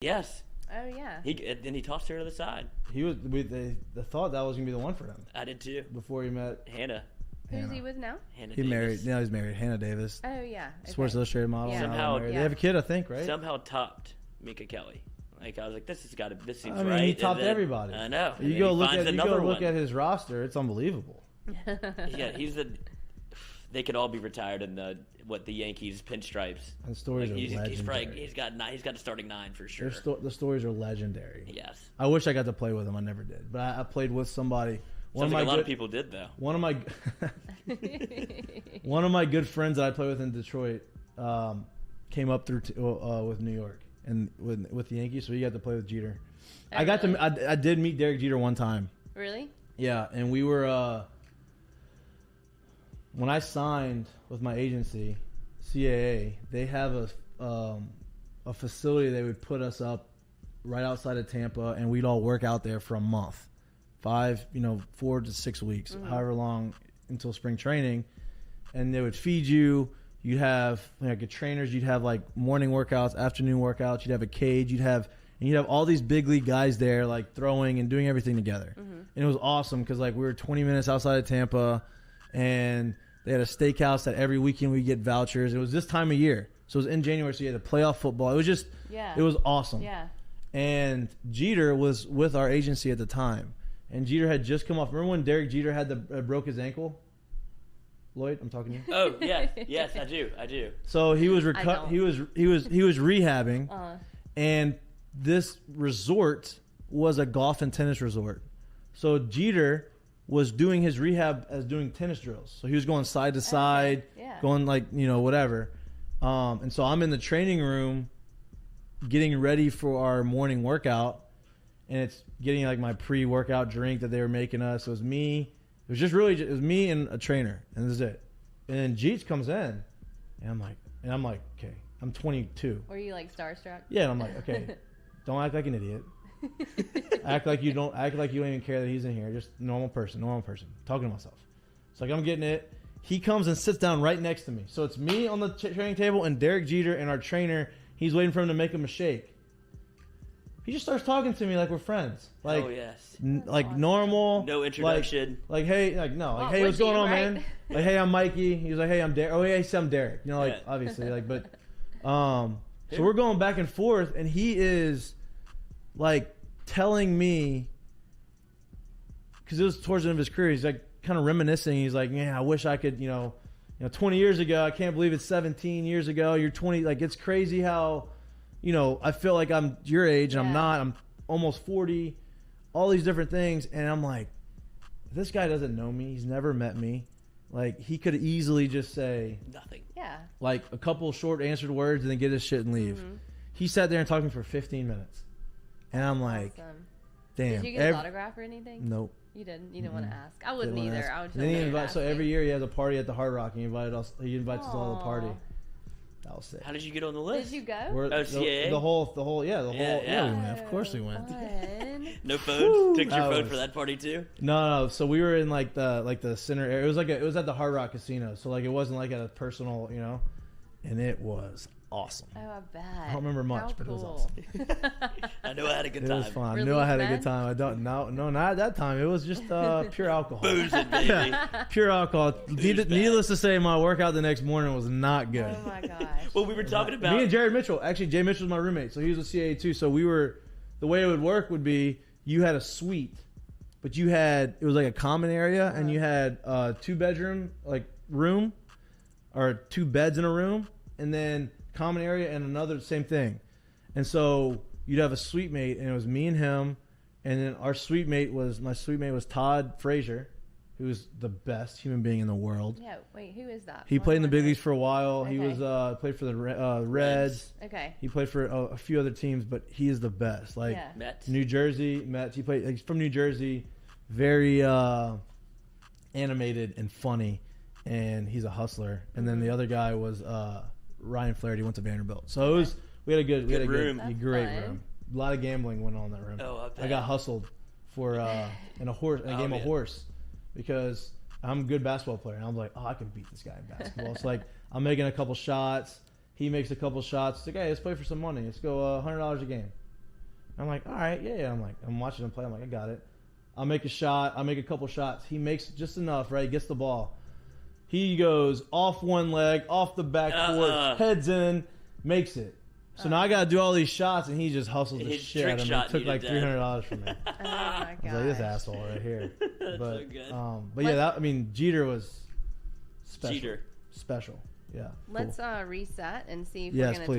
Yes. Oh yeah. He tossed her to the side. They thought that was gonna be the one for him. I did too. Before he met Hannah. Who's he with now? Hannah He Davis. married. Now he's married. Hannah Davis. Oh yeah. Okay. Sports Illustrated model. Yeah. Now they're Somehow- married. Yeah. They have a kid, I think, right? Somehow topped Mika Kelly. Like, I was like, this seems I mean, right. he And topped then- everybody. I know. And You then go he look finds at another one. his roster. It's unbelievable. Yeah, they could all be retired in the Yankees pinstripes. And the stories Like, are he's legendary. he's got the starting 9 for sure. The stories are legendary. Yes. I wish I got to play with him. I never did, but I played with somebody. Sounds like a lot of people did though. One of my good friends that I play with in Detroit came up through with New York and with the Yankees, so he got to play with Jeter. Oh, I did meet Derek Jeter one time. Really? Yeah, and we were when I signed with my agency, CAA, they have a facility they would put us up right outside of Tampa, and we'd all work out there for a month, 4 to 6 weeks, however long until spring training, and they would feed you. You'd have good trainers. You'd have like morning workouts, afternoon workouts. You'd have a cage. You'd have all these big league guys there, like throwing and doing everything together. And it was awesome because like we were 20 minutes outside of Tampa, and they had a steakhouse that every weekend we get vouchers. It was this time of year, so it was in January. So you had to playoff football. It was just, it was awesome. Yeah. And Jeter was with our agency at the time, and Jeter had just come off. Remember when Derek Jeter had broke his ankle? Lloyd, I'm talking to you. Oh yes, I do. So he was he was rehabbing, and this resort was a golf and tennis resort. So Jeter was doing his rehab as doing tennis drills. So he was going side to side, going like whatever. And so I'm in the training room, getting ready for our morning workout, and it's getting like my pre-workout drink that they were making us. It was me. It was me and a trainer, and this is it. And then Jeets comes in, and I'm like, okay, I'm 22. Were you like starstruck? Yeah, and I'm like, okay, don't act like an idiot. act like you don't even care that he's in here. Just normal person, talking to myself. So like I'm getting it. He comes and sits down right next to me. So it's me on the training table and Derek Jeter and our trainer. He's waiting for him to make him a shake. He just starts talking to me like we're friends. Like, oh yes. Like awesome. Normal. No introduction. Like hey, hey, what's going on, man? Like, hey, I'm Mikey. He's like, hey, I'm Derek. Oh, hey, I'm Derek. Obviously, but so we're going back and forth, and he is like telling me, because it was towards the end of his career, he's like kind of reminiscing. He's like, yeah, I wish I could, 20 years ago, I can't believe it's 17 years ago. You're 20. Like, it's crazy how, I feel like I'm your age and I'm not. I'm almost 40. All these different things. And I'm like, this guy doesn't know me. He's never met me. Like, he could easily just say nothing. Yeah. Like a couple short answered words and then get his shit and leave. He sat there and talked to me for 15 minutes. And I'm like, damn. Did you get his autograph or anything? Nope. You didn't. You didn't want to ask. I wouldn't either. I would just. Then he invites. So every year he has a party at the Hard Rock. He invites us all to the party. That was sick. How did you get on the list? Did you go? CAA? The whole. Yeah, we went. Of course we went. No phone. Took your phone for that party too. No. So we were in like the center area. It was at the Hard Rock Casino. So like it wasn't like at a personal, and it was awesome. Oh, I bet. I don't remember much, but it was awesome. I know I had a good time. It was fun. I knew I had a good time. I don't. No, not at that time. It was just pure alcohol. Boozing, baby. Yeah, pure alcohol. Needless to say, my workout the next morning was not good. Oh my gosh. Well, we were talking about me and Jared Mitchell. Actually, Jay Mitchell was my roommate, so he was a CAA too. So we were. The way it would work would be you had a suite, but it was like a common area, and you had 2-bedroom like room, or 2 beds in a room, and then common area and another same thing. And so you'd have a suite mate, and it was me and him, and then my suite mate was Todd Frazier, who's the best human being in the world. Yeah, wait, who is that? He played in the big leagues for a while. Okay. He was played for the Reds. Okay. He played for a few other teams, but he is the best. Like Mets. New Jersey Mets. He's from New Jersey, very animated and funny, and he's a hustler. And then the other guy was Ryan Flaherty. Went to Vanderbilt. So we had a great room. A lot of gambling went on in that room. Oh, I got hustled for in a game of horse because I'm a good basketball player, and I'm like, I can beat this guy in basketball. It's like I'm making a couple shots. He makes a couple shots. It's like, hey, let's play for some money. Let's go $100 a game. I'm like, all right, yeah. I'm watching him play. I'm like, I got it. I'll make a shot. I'll make a couple shots. He makes just enough, right? Gets the ball. He goes off one leg, off the backcourt, heads in, makes it. So now I got to do all these shots, and he just hustles the shit out of me. It took like $300 from me. Oh, my God. I was like, this asshole right here. That's so good. But yeah, Jeter was special. Jeter. Special. Yeah. Let's reset and see if Yes, we're going to please.